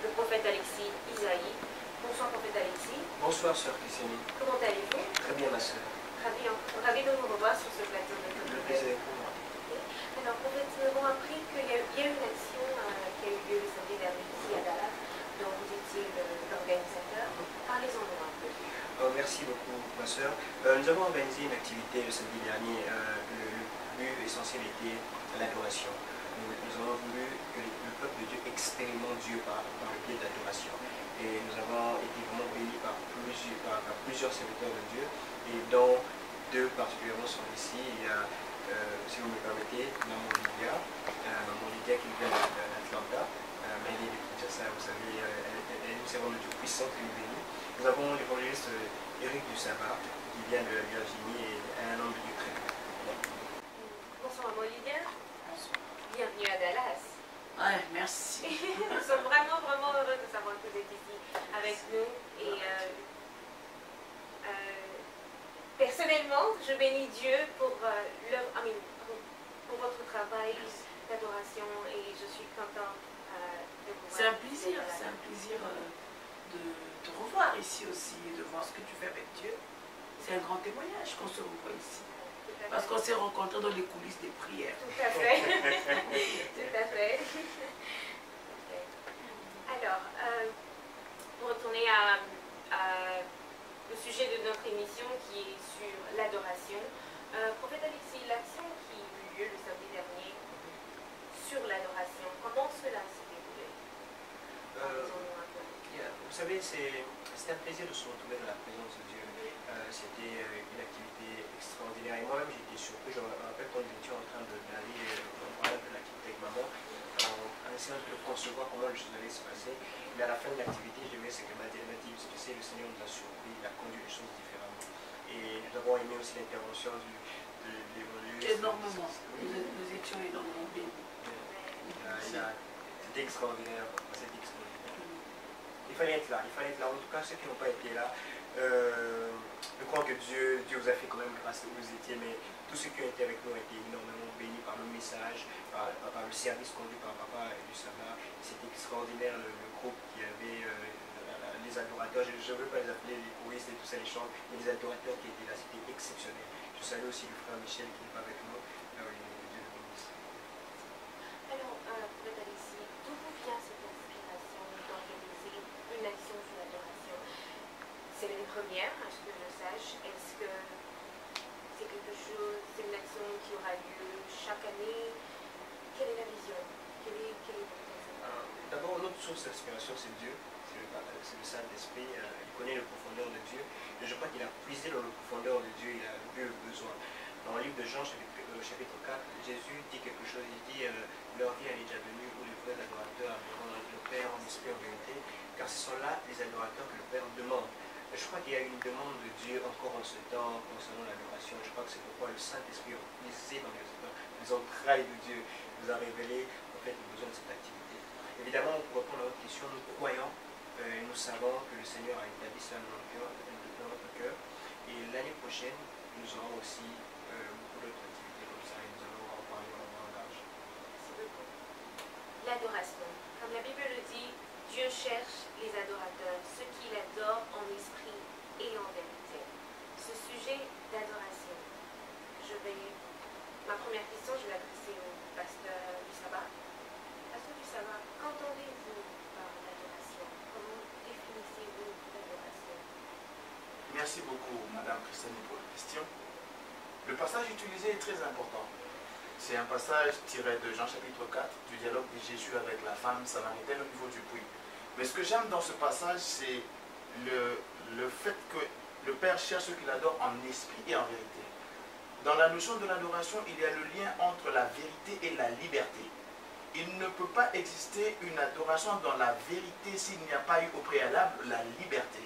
le prophète Alexis Isaïe. Bonsoir prophète Alexis. Bonsoir sœur Christiane. Comment allez-vous? Très bien ma sœur. Ravi de vous revoir sur ce plateau de notre Le plaisir est pour moi. Alors prophète, nous avons appris qu'il y a eu une action qui a eu lieu le samedi dernier ici à Dallas, dont vous étiez l'organisateur. Parlez-en-nous un peu. Merci beaucoup ma sœur. Nous avons organisé une activité le samedi dernier. Le but essentiel était l'adoration. Nous avons voulu que le peuple de Dieu expérimente Dieu par le biais de l'adoration. Et nous avons été vraiment bénis par plusieurs serviteurs de Dieu, et dont deux particulièrement sont ici. Il y a, si vous me permettez, Maman Lydia qui vient d'Atlanta, mais elle est de Kinshasa, vous savez, elle est une servante de Dieu puissante et bénie. Nous avons l'évangéliste Eric du Sabbat qui vient de Virginie et un homme de Dieu très bien. Bonsoir Maman Lydia. Bienvenue à Dallas. Ouais, merci. Nous sommes vraiment heureux de savoir que vous êtes ici avec nous. Et personnellement, je bénis Dieu pour votre travail d'adoration et je suis contente de vous voir. C'est un plaisir de te revoir ici aussi et de voir ce que tu fais avec Dieu. C'est un grand témoignage qu'on se revoit ici. Parce qu'on s'est rencontrés dans les coulisses des prières. Tout à fait. Tout à fait. Alors, pour retourner à le sujet de notre émission qui est sur l'adoration, prophète Alexis, l'action qui eut lieu le samedi dernier sur l'adoration, comment cela s'est déroulé? Vous savez, c'est un plaisir de se retrouver dans la présence de Dieu. C'était une activité extraordinaire et moi-même j'étais surpris. Je me rappelle quand nous étions en train d'aller voir un peu l'activité avec maman, en essayant de concevoir comment les choses allaient se passer. Mais à la fin de l'activité, je dirais ce qu'elle m'a dit, tu sais, le Seigneur nous a surpris, il a conduit les choses différemment. Et nous avons aimé aussi l'intervention de l'évolution. Énormément. Nous étions énormément bénis. C'était extraordinaire. Il fallait être là. En tout cas, ceux qui n'ont pas été là, je crois que Dieu vous a fait quand même grâce que vous étiez, mais tous ceux qui ont été avec nous ont été énormément bénis par le message, par le service conduit par Papa et du Sabbat. C'était extraordinaire le groupe qui avait les adorateurs. Je ne veux pas les appeler les choristes et tout ça, les chants, mais les adorateurs qui étaient là, c'était exceptionnel. Je salue aussi le frère Michel qui n'est pas avec nous. Dieu le bénisse. Alors, peut-être Alexis, d'où vous vient cette inspiration d'organiser une action sur l'adoration? C'est une première, à ce que je sache. Est-ce que c'est quelque chose, c'est une action qui aura lieu chaque année? Quelle est la vision? Quelle est votre vision? D'abord, notre source d'inspiration, c'est Dieu. C'est le Saint-Esprit. Il connaît le profondeur de Dieu. Et je crois qu'il a puisé dans le profondeur de Dieu. Il a vu le besoin. Dans le livre de Jean, chapitre 4, Jésus dit quelque chose. Il dit leur vie elle est déjà venue où les vrais adorateurs adoreront le Père en esprit en vérité. Car ce sont là les adorateurs que le Père demande. Je crois qu'il y a une demande de Dieu encore en ce temps concernant l'adoration. Je crois que c'est pourquoi le Saint-Esprit a puisé dans les entrailles de Dieu, nous a révélé en fait le besoin de cette activité. Évidemment, pour répondre à votre question, nous croyons et nous savons que le Seigneur a établi cela dans notre cœur. Et l'année prochaine, nous aurons aussi beaucoup d'autres activités comme ça et nous allons en parler en large. Merci beaucoup. L'adoration. Comme la Bible le dit, Dieu cherche les adorateurs, ceux qui l'adorent en esprit et en vérité. Ce sujet d'adoration, ma première question, je vais l'adresser au pasteur du Sabbat. Pasteur du Sabbat, qu'entendez-vous par l'adoration? Comment définissez-vous l'adoration? Merci beaucoup, Madame Christiane, pour la question. Le passage utilisé est très important. C'est un passage tiré de Jean chapitre 4, du dialogue de Jésus avec la femme samaritaine au niveau du puits. Mais ce que j'aime dans ce passage, c'est le fait que le Père cherche ceux qui l'adorent en esprit et en vérité. Dans la notion de l'adoration, il y a le lien entre la vérité et la liberté. Il ne peut pas exister une adoration dans la vérité s'il n'y a pas eu au préalable la liberté.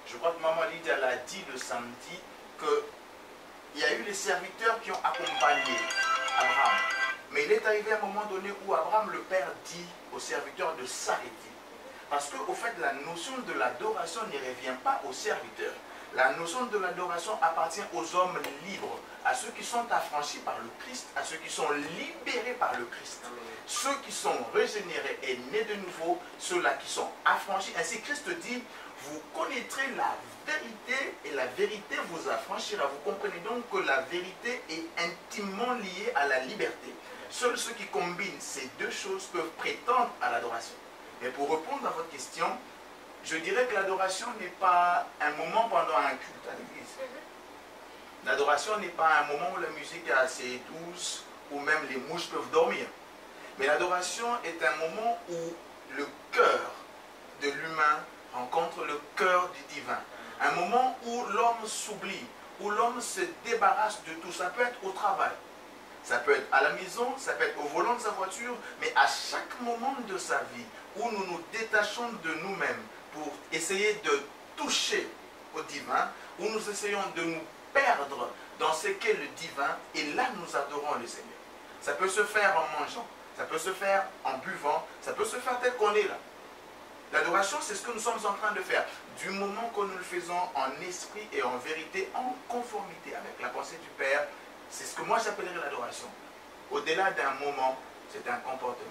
Je crois que Maman Lydia l'a dit le samedi, qu'il y a eu les serviteurs qui ont accompagné Abraham. Mais il est arrivé à un moment donné où Abraham, le Père, dit aux serviteurs de s'arrêter. Parce qu'au fait, la notion de l'adoration ne revient pas aux serviteurs. La notion de l'adoration appartient aux hommes libres, à ceux qui sont affranchis par le Christ, à ceux qui sont libérés par le Christ. Ceux qui sont régénérés et nés de nouveau, ceux-là qui sont affranchis. Ainsi Christ dit, vous connaîtrez la vérité et la vérité vous affranchira. Vous comprenez donc que la vérité est intimement liée à la liberté. Seuls ceux qui combinent ces deux choses peuvent prétendre à l'adoration. Mais pour répondre à votre question, je dirais que l'adoration n'est pas un moment pendant un culte à l'église. L'adoration n'est pas un moment où la musique est assez douce, où même les mouches peuvent dormir. Mais l'adoration est un moment où le cœur de l'humain rencontre le cœur du divin. Un moment où l'homme s'oublie, où l'homme se débarrasse de tout. Ça peut être au travail, ça peut être à la maison, ça peut être au volant de sa voiture, mais à chaque moment de sa vie où nous nous détachons de nous-mêmes pour essayer de toucher au divin, où nous essayons de nous perdre dans ce qu'est le divin, et là nous adorons le Seigneur. Ça peut se faire en mangeant, ça peut se faire en buvant, ça peut se faire tel qu'on est là. L'adoration, c'est ce que nous sommes en train de faire. Du moment que nous le faisons en esprit et en vérité, en conformité avec la pensée du Père, c'est ce que moi j'appellerais l'adoration. Au-delà d'un moment, c'est un comportement.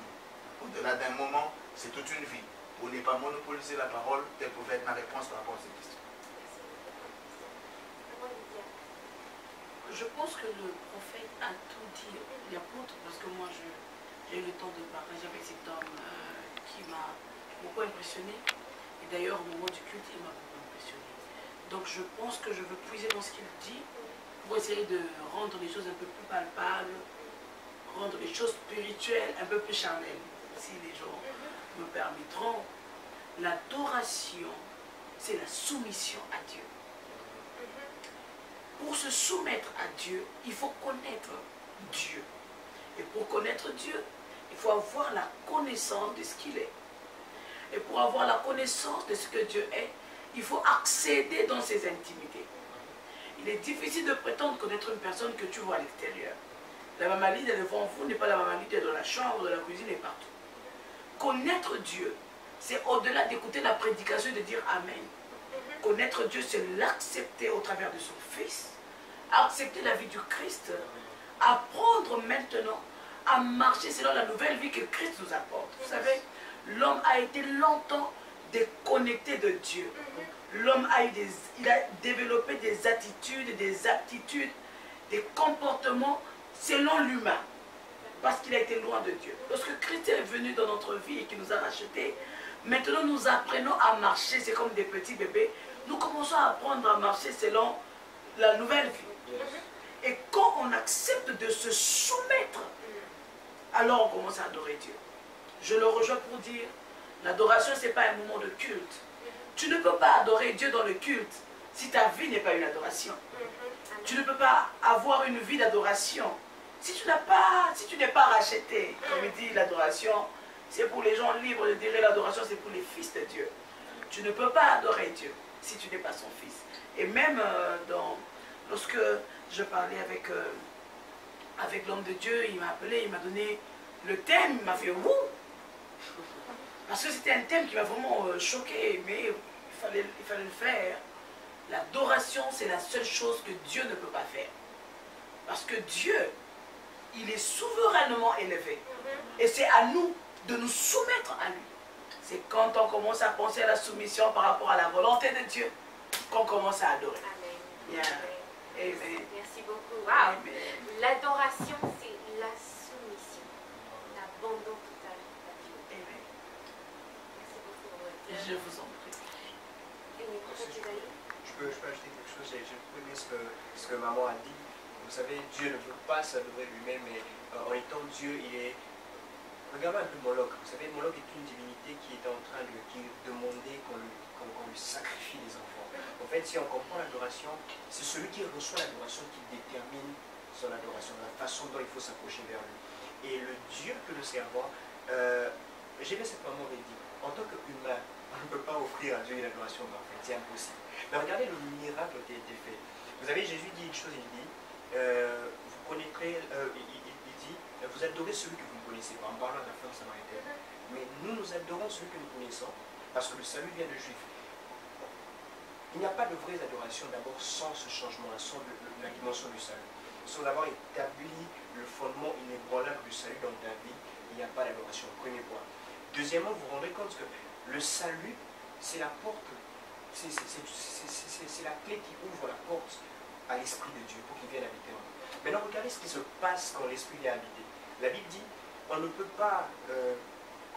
Au-delà d'un moment, c'est toute une vie. Pour ne pas monopoliser la parole, telle pouvait être ma réponse par rapport à cette question. Je pense que le prophète a tout dit, l'apôtre, parce que moi j'ai eu le temps de partager avec cet homme qui m'a beaucoup impressionné. Et d'ailleurs, au moment du culte, il m'a beaucoup impressionné. Donc je pense que je veux puiser dans ce qu'il dit pour essayer de rendre les choses un peu plus palpables, rendre les choses spirituelles un peu plus charnelles, si les gens me permettront. L'adoration, c'est la soumission à Dieu. Pour se soumettre à Dieu, il faut connaître Dieu. Et pour connaître Dieu, il faut avoir la connaissance de ce qu'il est. Et pour avoir la connaissance de ce que Dieu est, il faut accéder dans ses intimités. Il est difficile de prétendre connaître une personne que tu vois à l'extérieur. La mamadie devant vous n'est pas la mamadie dans la chambre, dans la cuisine et partout. Connaître Dieu, c'est au-delà d'écouter la prédication et de dire Amen. Connaître Dieu, c'est l'accepter au travers de son Fils, accepter la vie du Christ, apprendre maintenant à marcher selon la nouvelle vie que Christ nous apporte. Vous savez, l'homme a été longtemps déconnecté de Dieu. L'homme a développé des attitudes, des aptitudes, des comportements selon l'humain, parce qu'il a été loin de Dieu. Lorsque Christ est venu dans notre vie et qu'il nous a rachetés, maintenant nous apprenons à marcher, c'est comme des petits bébés. Nous commençons à apprendre à marcher selon la nouvelle vie. Et quand on accepte de se soumettre, alors on commence à adorer Dieu. Je le rejoins pour dire, l'adoration, ce n'est pas un moment de culte. Tu ne peux pas adorer Dieu dans le culte si ta vie n'est pas une adoration. Tu ne peux pas avoir une vie d'adoration si tu n'es pas racheté. Comme il dit, l'adoration, c'est pour les gens libres. Je dirais l'adoration, c'est pour les fils de Dieu. Tu ne peux pas adorer Dieu si tu n'es pas son fils. Et même lorsque je parlais avec l'homme de Dieu, il m'a appelé, il m'a donné le thème, il m'a fait « Wouh !» Parce que c'était un thème qui m'a vraiment choqué, mais il fallait le faire. L'adoration, c'est la seule chose que Dieu ne peut pas faire. Parce que Dieu, il est souverainement élevé. Et c'est à nous de nous soumettre à lui. C'est quand on commence à penser à la soumission par rapport à la volonté de Dieu qu'on commence à adorer. Amen. Yeah. Amen. Merci beaucoup. Wow. L'adoration, c'est la soumission, l'abandon total à Dieu. Amen. Merci beaucoup. Je vous en prie. Je peux ajouter quelque chose. J'ai beaucoup aimé ce que maman a dit. Vous savez, Dieu ne veut pas s'adorer lui-même, mais en étant Dieu, il est... Regardez un peu Moloch. Vous savez, Moloch est une divinité qui est en train de demander qu'on lui sacrifie les enfants. En fait, si on comprend l'adoration, c'est celui qui reçoit l'adoration qui détermine son adoration, la façon dont il faut s'approcher vers lui. Et le Dieu que nous servons, j'ai vu cette maman dit, en tant qu'humain, on ne peut pas offrir à Dieu une adoration parfaite, c'est impossible. Mais regardez le miracle qui a été fait. Vous savez, Jésus dit une chose, il dit, vous connaîtrez, il dit, vous adorez celui que vous ne connaissez pas, en parlant de la femme samaritaine. Mais nous adorons celui que nous connaissons, parce que le salut vient de Juifs. Il n'y a pas de vraie adoration d'abord sans ce changement-là, sans la dimension du salut. Sans avoir établi le fondement inébranlable du salut dans ta vie, il n'y a pas d'adoration. Premier point. Deuxièmement, vous vous rendez compte que le salut, c'est la porte, c'est la clé qui ouvre la porte à l'Esprit de Dieu pour qu'il vienne habiter en nous. Maintenant, regardez ce qui se passe quand l'Esprit est habité. La Bible dit, on ne peut pas,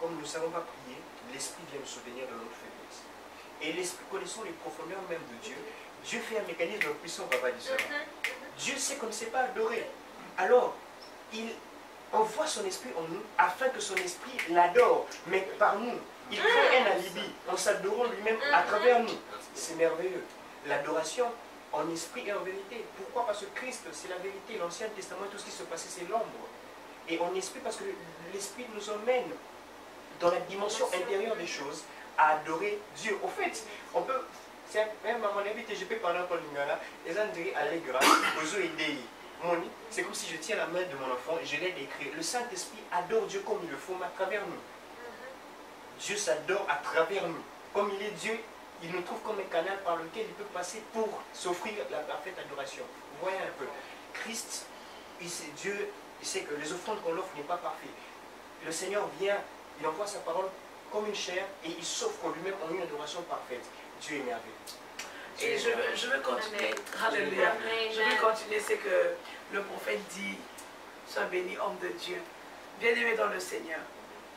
comme nous ne savons pas prier, l'Esprit vient nous soutenir de notre faiblesse. Et l'Esprit, connaissant les profondeurs même de Dieu, Dieu fait un mécanisme puissant, papa du Seigneur. Dieu sait qu'on ne sait pas adorer. Alors, il envoie son Esprit en nous afin que son Esprit l'adore, mais par nous. Il crée un alibi en s'adorant lui-même à travers nous. C'est merveilleux. L'adoration en esprit et en vérité. Pourquoi? Parce que Christ, c'est la vérité. L'Ancien Testament, tout ce qui se passait, c'est l'ombre. Et en esprit, parce que l'Esprit nous emmène dans la dimension intérieure des choses à adorer Dieu. Au fait, on peut, même à mon avis, je peux parler encore lingala, les André Allegra, aux Edei. C'est comme si je tiens la main de mon enfant et je l'aide à écrire. Le Saint-Esprit adore Dieu comme il le faut, mais à travers nous. Dieu s'adore à travers nous. Comme il est Dieu, il nous trouve comme un canal par lequel il peut passer pour s'offrir la parfaite adoration. Vous voyez un peu. Christ, Dieu, il sait que les offrandes qu'on offre n'est pas parfait. Le Seigneur vient, il envoie sa parole comme une chair et il s'offre lui-même en une adoration parfaite. Dieu est merveilleux. Et je veux continuer. Alléluia. Je veux continuer ce que le prophète dit. Sois béni, homme de Dieu. Bien-aimé dans le Seigneur.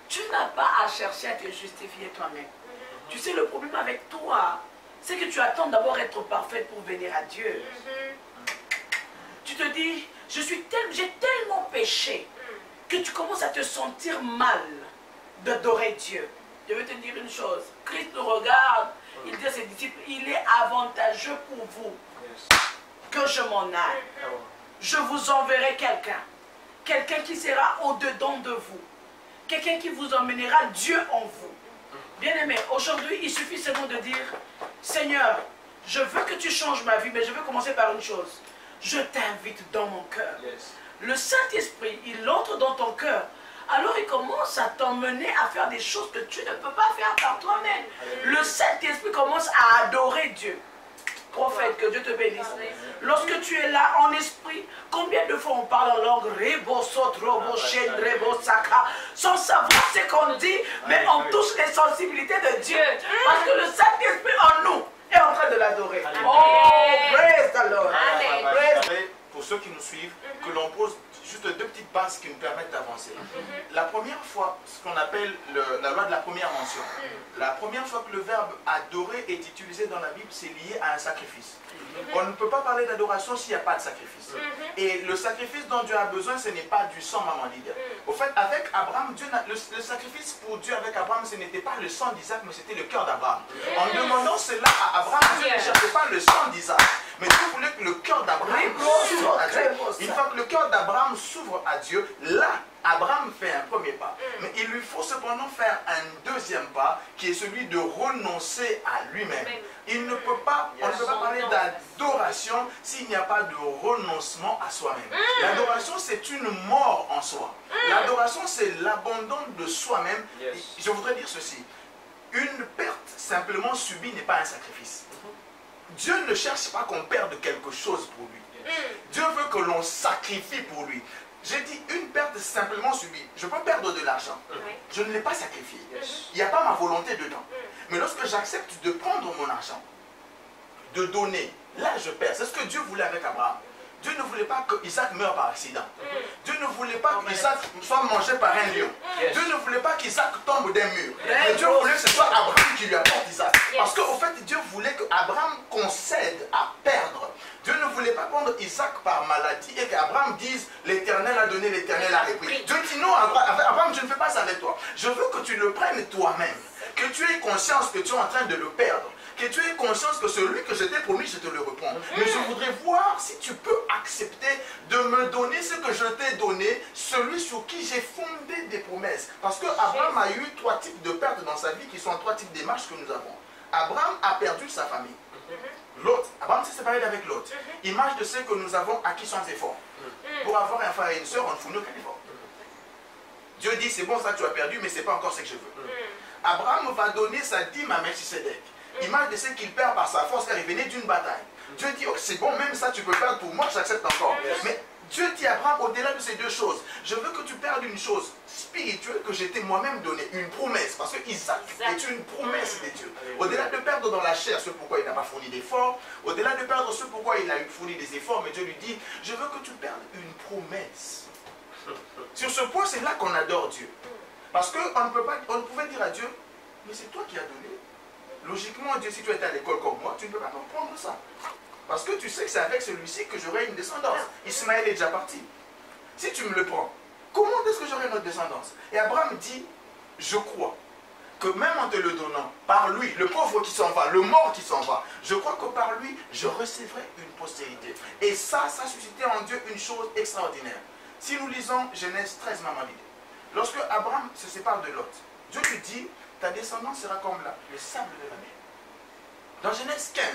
Tu n'as pas à chercher à te justifier toi-même. Tu sais, le problème avec toi, c'est que tu attends d'abord être parfaite pour venir à Dieu. Tu te dis, j'ai tellement péché que tu commences à te sentir mal d'adorer Dieu. Je veux te dire une chose. Christ nous regarde, il dit à ses disciples, il est avantageux pour vous que je m'en aille. Je vous enverrai quelqu'un qui sera au-dedans de vous. Quelqu'un qui vous emmènera Dieu en vous. Bien-aimé, aujourd'hui, il suffit seulement de dire, Seigneur, je veux que tu changes ma vie, mais je veux commencer par une chose. Je t'invite dans mon cœur. Le Saint-Esprit, il entre dans ton cœur. Alors il commence à t'emmener à faire des choses que tu ne peux pas faire par toi-même. Le Saint-Esprit commence à adorer Dieu. Prophète, que Dieu te bénisse. Lorsque tu es là en esprit, combien de fois on parle en langue sans savoir ce qu'on dit, mais on touche les sensibilités de Dieu. Parce que le Saint-Esprit en nous est en train de l'adorer. Oh, praise the Lord. Pour ceux qui nous suivent, que l'on pose juste deux petites bases qui nous permettent d'avancer. La première fois, ce qu'on appelle la loi de la première mention. La première fois que le verbe adorer est utilisé dans la Bible, c'est lié à un sacrifice. On ne peut pas parler d'adoration s'il n'y a pas de sacrifice. Et le sacrifice dont Dieu a besoin, ce n'est pas du sang, maman Lydia. Au fait, avec Abraham, le sacrifice pour Dieu avec Abraham, ce n'était pas le sang d'Isaac, mais c'était le cœur d'Abraham. En demandant cela à Abraham, Dieu ne cherchait pas le sang d'Isaac, mais Dieu voulait que le cœur d'Abraham s'ouvre à Dieu. Une fois que le cœur d'Abraham s'ouvre à Dieu, là, Abraham fait un premier pas. Mais il lui faut cependant faire un deuxième pas, qui est celui de renoncer à lui-même. Il ne peut pas, on ne peut pas parler d'adoration s'il n'y a pas de renoncement à soi-même. L'adoration, c'est une mort en soi. L'adoration, c'est l'abandon de soi-même. Je voudrais dire ceci. Une perte simplement subie n'est pas un sacrifice. Dieu ne cherche pas qu'on perde quelque chose pour lui. Dieu veut que l'on sacrifie pour lui. J'ai dit une perte simplement subie. Je peux perdre de l'argent. Je ne l'ai pas sacrifié. Il n'y a pas ma volonté dedans. Mais lorsque j'accepte de prendre mon argent, de donner, là je perds. C'est ce que Dieu voulait avec Abraham. Dieu ne voulait pas que Isaac meure par accident. Dieu ne voulait pas qu'Isaac soit mangé par un lion. Dieu ne voulait pas qu'Isaac tombe d'un mur. Mais Dieu voulait que ce soit Abraham qui lui apporte Isaac. Parce qu'au fait, Dieu voulait qu'Abraham concède à perdre. Dieu ne voulait pas prendre Isaac par maladie et qu'Abraham dise l'Éternel a donné, l'Éternel a repris. Dieu dit non, Abraham, je ne fais pas ça avec toi. Je veux que tu le prennes toi-même. Que tu aies conscience que tu es en train de le perdre. Que tu aies conscience que celui que je t'ai promis, je te le reprends. Mais je voudrais voir si tu peux accepter de me donner ce que je t'ai donné, celui sur qui j'ai fondé des promesses. Parce que Abraham a eu 3 types de pertes dans sa vie qui sont 3 types de démarches que nous avons. Abraham a perdu sa famille. Abraham s'est séparé d'avec l'autre. Image de ce que nous avons acquis sans effort. Pour avoir un frère et une soeur, on ne fournit aucun effort. Dieu dit, c'est bon ça tu as perdu, mais ce n'est pas encore ce que je veux. Abraham va donner sa dîme à Melchisedec. image de ce qu'il perd par sa force car il venait d'une bataille. Dieu dit, oh, c'est bon, même ça tu peux perdre pour moi, j'accepte encore. Mais Dieu dit à Abraham, au-delà de ces deux choses, je veux que tu perdes une chose spirituelle que j'ai moi-même donnée, une promesse. Parce que Isaac est une promesse de Dieu. Au-delà de perdre dans la chair ce pourquoi il n'a pas fourni d'efforts, au-delà de perdre ce pourquoi il a fourni des efforts, mais Dieu lui dit, je veux que tu perdes une promesse. Sur ce point, c'est là qu'on adore Dieu. Parce qu'on ne pouvait dire à Dieu, mais c'est toi qui as donné. Logiquement, Dieu, si tu étais à l'école comme moi, tu ne peux pas comprendre ça. Parce que tu sais que c'est avec celui-ci que j'aurai une descendance. Ismaël est déjà parti. Si tu me le prends, comment est-ce que j'aurai notre descendance? Et Abraham dit, je crois que même en te le donnant, par lui, le pauvre qui s'en va, le mort qui s'en va, je crois que par lui, je recevrai une postérité. Et ça suscitait en Dieu une chose extraordinaire. Si nous lisons Genèse 13, maman dit, lorsque Abraham se sépare de Lot, Dieu lui dit, ta descendance sera comme là, le sable de la mer. Dans Genèse 15,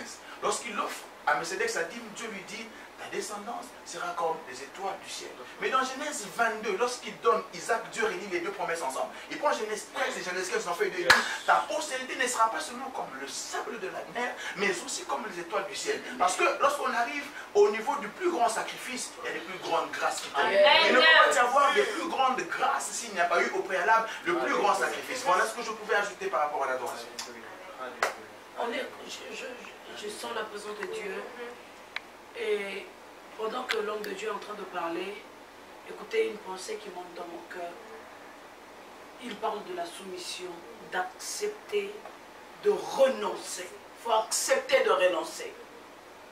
lorsqu'il offre à Melchisedec sa dîme, Dieu lui dit, ta descendance sera comme les étoiles du ciel. Mais dans Genèse 22, lorsqu'il donne Isaac, Dieu réunit les deux promesses ensemble. Il prend Genèse 13 et Genèse 15 en fait deux. Il dit, ta postérité ne sera pas seulement comme le sable de la mer, mais aussi comme les étoiles du ciel. Parce que lorsqu'on arrive au niveau du plus grand sacrifice, il y a les plus grandes grâces qui tombent. Il ne peut pas y avoir des plus grandes grâces s'il n'y a pas eu au préalable le plus grand sacrifice. Voilà ce que je pouvais ajouter par rapport à l'adoration. Je sens la présence de Dieu. Et pendant que l'homme de Dieu est en train de parler, écoutez une pensée qui monte dans mon cœur. Il parle de la soumission, d'accepter, de renoncer. Il faut accepter de renoncer.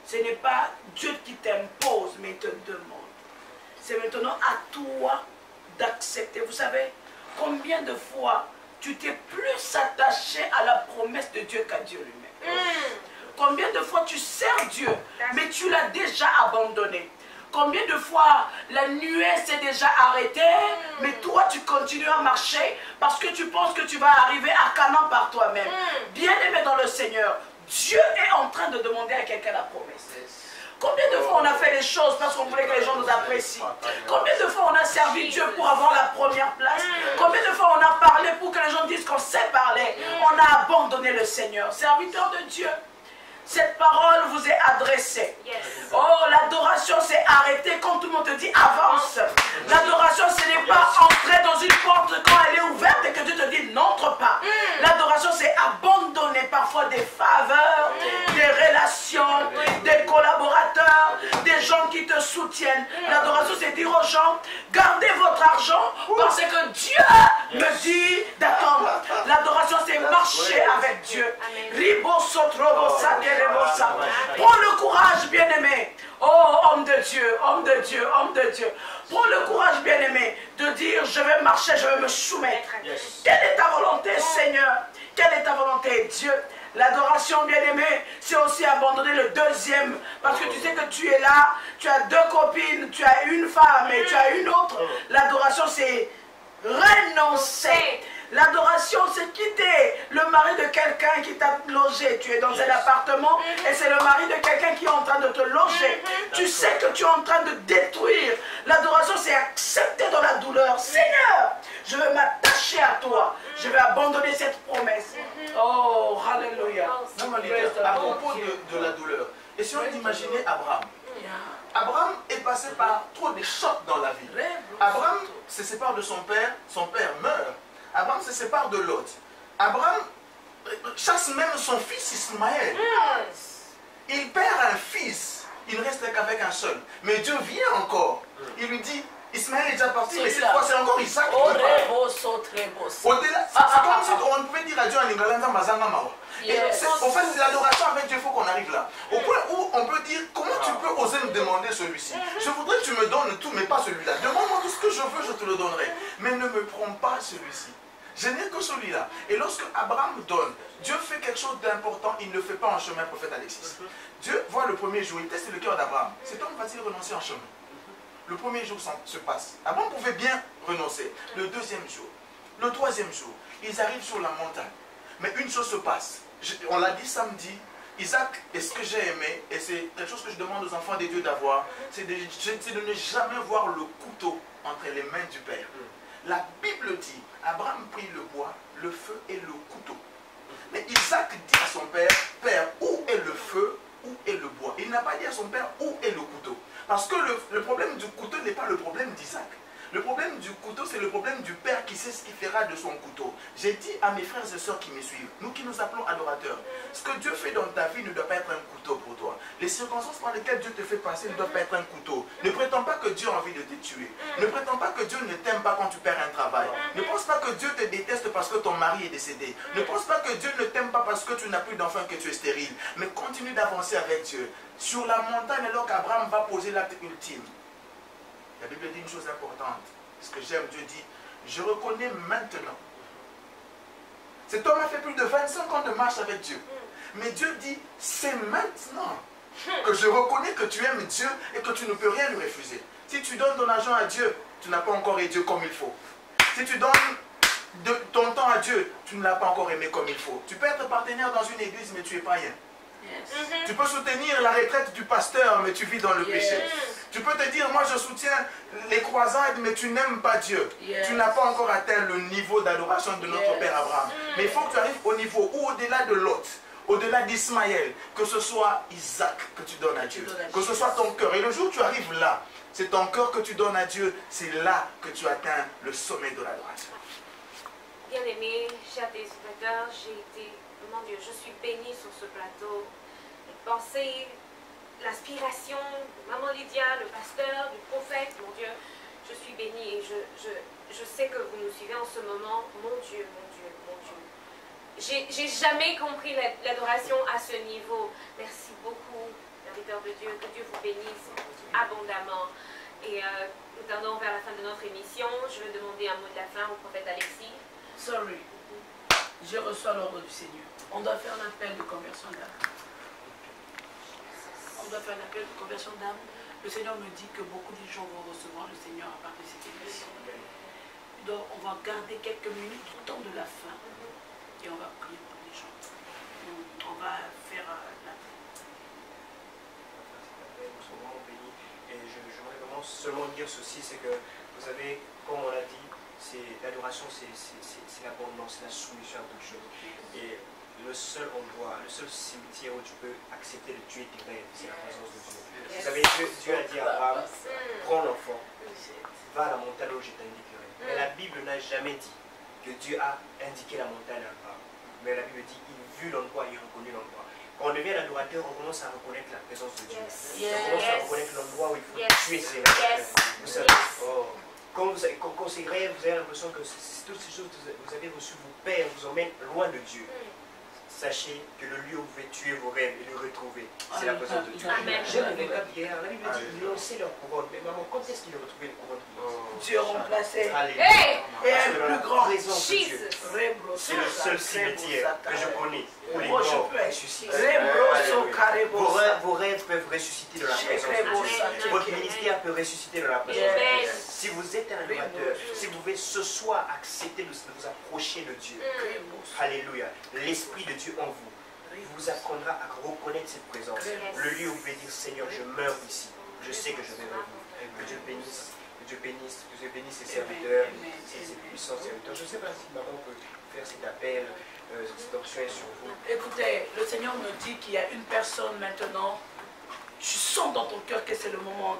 Ce n'est pas Dieu qui t'impose, mais il te demande. C'est maintenant à toi d'accepter. Vous savez, combien de fois tu t'es plus attaché à la promesse de Dieu qu'à Dieu lui-même. Combien de fois tu sers Dieu, mais tu l'as déjà abandonné. Combien de fois la nuée s'est déjà arrêtée, mais toi tu continues à marcher parce que tu penses que tu vas arriver à Canaan par toi-même. Bien-aimé dans le Seigneur, Dieu est en train de demander à quelqu'un la promesse. Combien de fois on a fait les choses parce qu'on voulait que les gens nous apprécient? Combien de fois on a servi Dieu pour avoir la première place? Combien de fois on a parlé pour que les gens disent qu'on sait parler? On a abandonné le Seigneur. Serviteur de Dieu, cette parole vous est adressée. Oh, l'adoration s'est arrêtée quand tout le monde te dit avance. L'adoration, ce n'est pas entrer dans une porte quand elle est ouverte et que Dieu te dit n'entre pas. L'adoration, c'est abandonner parfois des faveurs, des relations, des collaborateurs, des gens qui te soutiennent. L'adoration, c'est dire aux gens, gardez votre argent parce que Dieu me dit d'attendre. L'adoration, c'est marcher avec Dieu. Prends le courage, bien-aimé. Oh, homme de Dieu, homme de Dieu, homme de Dieu. Prends le courage, bien-aimé, de dire, je vais marcher, je vais me soumettre. Quelle est ta volonté, Seigneur? Quelle est ta volonté, Dieu? L'adoration, bien-aimé, c'est aussi abandonner le deuxième. Parce que tu sais que tu es là, tu as deux copines, tu as une femme et tu as une autre. L'adoration, c'est renoncer. L'adoration, c'est quitter le mari de quelqu'un qui t'a logé. Tu es dans un appartement et c'est le mari de quelqu'un qui est en train de te loger. Tu sais que tu es en train de détruire. L'adoration, c'est accepter dans la douleur. Seigneur, je veux m'attacher à toi. Je vais abandonner cette promesse. Oh, hallelujah. À propos de la douleur, et si on imaginait Abraham, Abraham est passé par trop de chocs dans la vie. Abraham se sépare de son père meurt. Abraham se sépare de Lot. Abraham chasse même son fils Ismaël. Il perd un fils. Il ne reste qu'avec un seul. Mais Dieu vient encore. Il lui dit, Ismaël est déjà parti, mais cette fois c'est encore Isaac qui part. Au-delà, c'est comme si on pouvait dire à Dieu en Ingalanda Mazanga Mawa. En fait, c'est l'adoration avec Dieu, il faut qu'on arrive là. Au point où on peut dire, comment tu peux oser me demander celui-ci? Je voudrais que tu me donnes tout, mais pas celui-là. Demande-moi tout ce que je veux, je te le donnerai. Mais ne me prends pas celui-ci. Je n'ai que celui-là. Et lorsque Abraham donne, Dieu fait quelque chose d'important, il ne le fait pas en chemin, prophète Alexis. Dieu voit le premier jour, il teste le cœur d'Abraham. Cet homme va-t-il renoncer en chemin? Le premier jour se passe. Abraham pouvait bien renoncer. Le deuxième jour, le troisième jour, ils arrivent sur la montagne. Mais une chose se passe. On l'a dit samedi, Isaac, et ce que j'ai aimé, et c'est quelque chose que je demande aux enfants des dieux d'avoir, c'est de ne jamais voir le couteau entre les mains du Père. La Bible dit, Abraham prit le bois, le feu et le couteau. Mais Isaac dit à son père, Parce que le problème du couteau n'est pas le problème d'Isaac. Le problème du couteau, c'est le problème du père qui sait ce qu'il fera de son couteau. J'ai dit à mes frères et sœurs qui me suivent, nous qui nous appelons adorateurs, ce que Dieu fait dans ta vie ne doit pas être un couteau pour toi. Les circonstances par lesquelles Dieu te fait passer ne doivent pas être un couteau. Ne prétends pas que Dieu a envie de te tuer. Ne prétends pas que Dieu ne t'aime pas quand tu perds un travail. Ne pense pas que Dieu te déteste parce que ton mari est décédé. Ne pense pas que Dieu ne t'aime pas parce que tu n'as plus d'enfant, que tu es stérile. Mais continue d'avancer avec Dieu. Sur la montagne, alors qu'Abraham va poser l'acte ultime, la Bible dit une chose importante. Ce que j'aime, Dieu dit, je reconnais maintenant. Cet homme a fait plus de 25 ans de marche avec Dieu. Mais Dieu dit, c'est maintenant que je reconnais que tu aimes Dieu et que tu ne peux rien lui refuser. Si tu donnes ton argent à Dieu, tu n'as pas encore aimé Dieu comme il faut. Si tu donnes ton temps à Dieu, tu ne l'as pas encore aimé comme il faut. Tu peux être partenaire dans une église, mais tu es païen. Tu peux soutenir la retraite du pasteur, mais tu vis dans le péché. Tu peux te dire, moi je soutiens les croisades, mais tu n'aimes pas Dieu. Tu n'as pas encore atteint le niveau d'adoration de notre Père Abraham. Mais il faut que tu arrives au niveau où au-delà de Lot, au-delà d'Ismaël, que ce soit Isaac que tu donnes à Dieu, que ce soit ton cœur. Et le jour où tu arrives là, c'est ton cœur que tu donnes à Dieu, c'est là que tu atteins le sommet de l'adoration. Bien-aimés, chers téléspectateurs, j'ai été, mon Dieu, je suis bénie sur ce plateau. Pensez l'aspiration de Maman Lydia, le pasteur, du prophète, mon Dieu, je suis bénie et je sais que vous nous suivez en ce moment. Mon Dieu, mon Dieu, mon Dieu. J'ai jamais compris l'adoration à ce niveau. Merci beaucoup, serviteur de Dieu, que Dieu vous bénisse abondamment. Et nous tendons vers la fin de notre émission. Je vais demander un mot de la fin au prophète Alexis. Sorry, je reçois l'ordre du Seigneur. On doit faire un appel de conversion d'âme. On doit faire un appel de conversion d'âme. Le Seigneur me dit que beaucoup de gens vont recevoir le Seigneur à part de cette émission. Donc on va garder quelques minutes du temps de la fin et on va prier pour les gens. On va faire l'appel. Nous sommes vraiment bénis. Et j'aimerais vraiment seulement dire ceci, c'est que vous savez, comme on l'a dit, l'adoration c'est l'abondement, c'est la soumission à toute chose. Et le seul endroit, le seul cimetière où tu peux accepter de tuer tes rêves, c'est la présence de Dieu. Vous savez, Dieu a dit à Abraham, prends l'enfant, va à la montagne où je t'indiquerai. Mais la Bible n'a jamais dit que Dieu a indiqué la montagne à Abraham. Mais la Bible dit, il vit l'endroit, il reconnaît l'endroit. Quand on devient l'adorateur, on commence à reconnaître la présence de Dieu. On commence à reconnaître l'endroit où il faut tuer ses rêves. Vous savez, quand ces rêves, vous avez l'impression que toutes ces choses que vous avez reçues vous perdent, vous emmènent loin de Dieu. Sachez que le lieu où vous pouvez tuer vos rêves et le retrouver, c'est la présence de Dieu. J'ai rêvé hier, la Bible dit, lancez leur couronne. Mais maman, quand est-ce qu'il a retrouvé les couronnes? Dieu remplacé. Hey! Et un plus grand. C'est le seul cimetière que je connais où les morts ressuscitent. Vos rêves peuvent ressusciter de la présence de Dieu. Votre ministère peut ressusciter de la présence de Dieu. Si vous êtes un adorateur, si vous pouvez ce soir accepter de vous approcher de Dieu, alléluia, l'Esprit de Dieu en vous vous apprendra à reconnaître cette présence. Le lieu où vous pouvez dire, Seigneur, je meurs ici. Je sais que je vais revivre. Que Dieu bénisse. Que Dieu bénisse ses serviteurs, ses puissants serviteurs. Je ne sais pas si maman peut faire cet appel, cette option est sur vous. Écoutez, le Seigneur me dit qu'il y a une personne maintenant, tu sens dans ton cœur que c'est le moment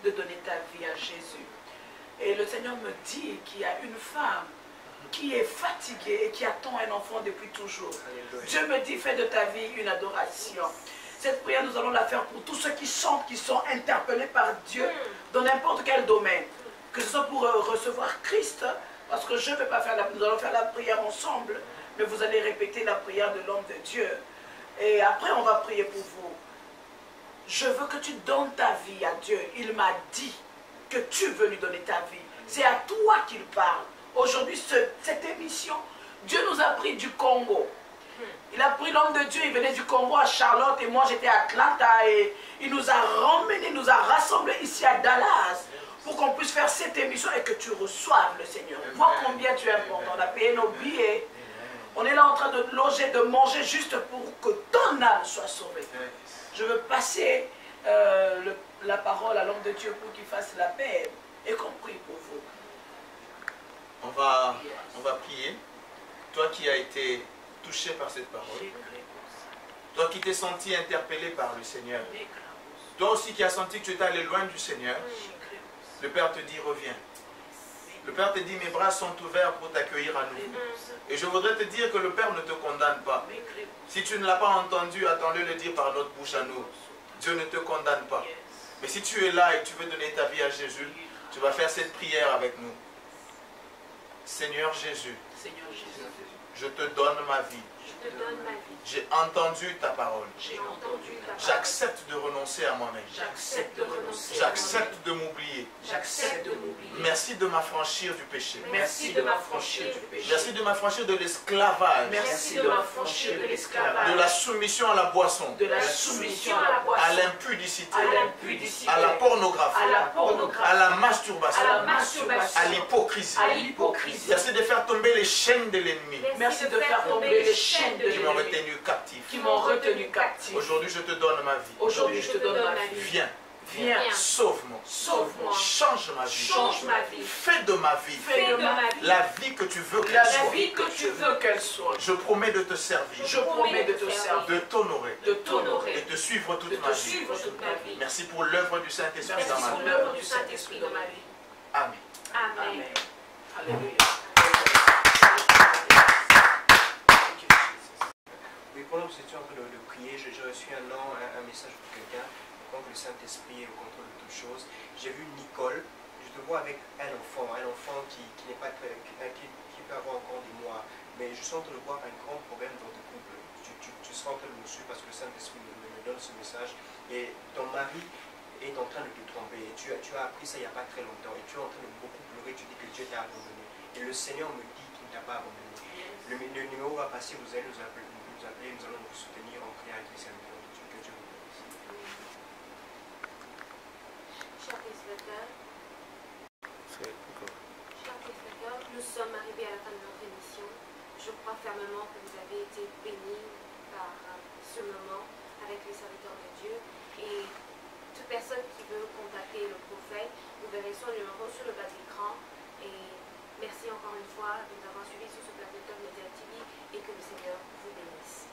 de donner ta vie à Jésus. Et le Seigneur me dit qu'il y a une femme qui est fatiguée et qui attend un enfant depuis toujours. Alléluia. Dieu me dit, fais de ta vie une adoration. Cette prière, nous allons la faire pour tous ceux qui chantent, qui sont interpellés par Dieu dans n'importe quel domaine. Que ce soit pour recevoir Christ, parce que je ne vais pas faire nous allons faire la prière ensemble, mais vous allez répéter la prière de l'homme de Dieu. Et après, on va prier pour vous. Je veux que tu donnes ta vie à Dieu. Il m'a dit que tu veux lui donner ta vie. C'est à toi qu'il parle. Aujourd'hui, cette émission, Dieu nous a pris du Congo. Il a pris l'homme de Dieu, il venait du Congo à Charlotte et moi j'étais à Atlanta et il nous a ramenés, nous a rassemblés ici à Dallas pour qu'on puisse faire cette émission et que tu reçoives le Seigneur. Vois combien tu es important. On a payé nos billets. On est là en train de loger, de manger juste pour que ton âme soit sauvée. Je veux passer la parole à l'homme de Dieu pour qu'il fasse la paix et qu'on prie pour vous. On va prier. Toi qui as été touché par cette parole, toi qui t'es senti interpellé par le Seigneur, Toi aussi qui as senti que tu étais allé loin du Seigneur, le Père te dit reviens. Le Père te dit mes bras sont ouverts pour t'accueillir à nouveau. Et je voudrais te dire que le Père ne te condamne pas. Si tu ne l'as pas entendu, attends-le le dire par notre bouche à nous. Dieu ne te condamne pas. Mais si tu es là et que tu veux donner ta vie à Jésus, tu vas faire cette prière avec nous. Seigneur Jésus, je te donne ma vie. J'ai entendu ta parole. J'accepte de renoncer à moi-même. J'accepte de m'oublier. Merci de m'affranchir du péché. Merci de m'affranchir du péché. Merci de m'affranchir de l'esclavage. Merci de m'affranchir de l'esclavage. De la soumission à la boisson. De la soumission à la boisson. À l'impudicité. À l'impudicité. À la pornographie. À la pornographie. À la masturbation. À la masturbation. À l'hypocrisie. À l'hypocrisie. Merci de faire tomber les chaînes de l'ennemi. Merci de faire tomber les chaînes de Qui m'ont l'ennemi. retenu captif. Qui m'ont retenu captif. Aujourd'hui, je te donne ma vie. Aujourd'hui, je te donne ma vie. Viens. Viens. Sauve-moi. Sauve-moi. Change ma vie. Change ma vie. Fais de ma vie Fais de ma vie la vie que tu veux qu'elle la soit. vie que tu veux qu'elle soit. Je promets de te servir. Je promets de te servir. De t'honorer. De t'honorer. Et de suivre toute De ma te vie. suivre toute ma vie. Merci pour l'œuvre du Saint-Esprit Merci dans ma pour vie. l'œuvre du Saint-Esprit dans ma vie. Amen. Amen. Alléluia. Oui, pendant que vous étiez en train de prier, j'ai reçu un message pour quelqu'un. Quand le Saint-Esprit est au contrôle de toutes choses. J'ai vu Nicole, je te vois avec un enfant qui n'est pas très, qui peut avoir encore des mois. Mais je suis en train de voir un grand problème dans ton couple. Tu seras en train de me suivre parce que le Saint-Esprit me donne ce message. Et ton mari est en train de te tromper. Et tu as appris ça il n'y a pas très longtemps. Et tu es en train de beaucoup pleurer. Tu dis que Dieu t'a abandonné. Et le Seigneur me dit qu'il ne t'a pas abandonné. Le numéro va passer, vous allez nous appeler, nous allons vous soutenir en priant avec les serviteurs de Dieu. Que Dieu vous bénisse. Chers téléspectateurs, nous sommes arrivés à la fin de notre émission. Je crois fermement que vous avez été bénis par ce moment avec les serviteurs de Dieu. Et toute personne qui veut contacter le prophète, vous verrez son numéro sur le bas de l'écran. Et merci encore une fois de nous avoir suivis sur ce plateau de Média TV et que le Seigneur vous bénisse.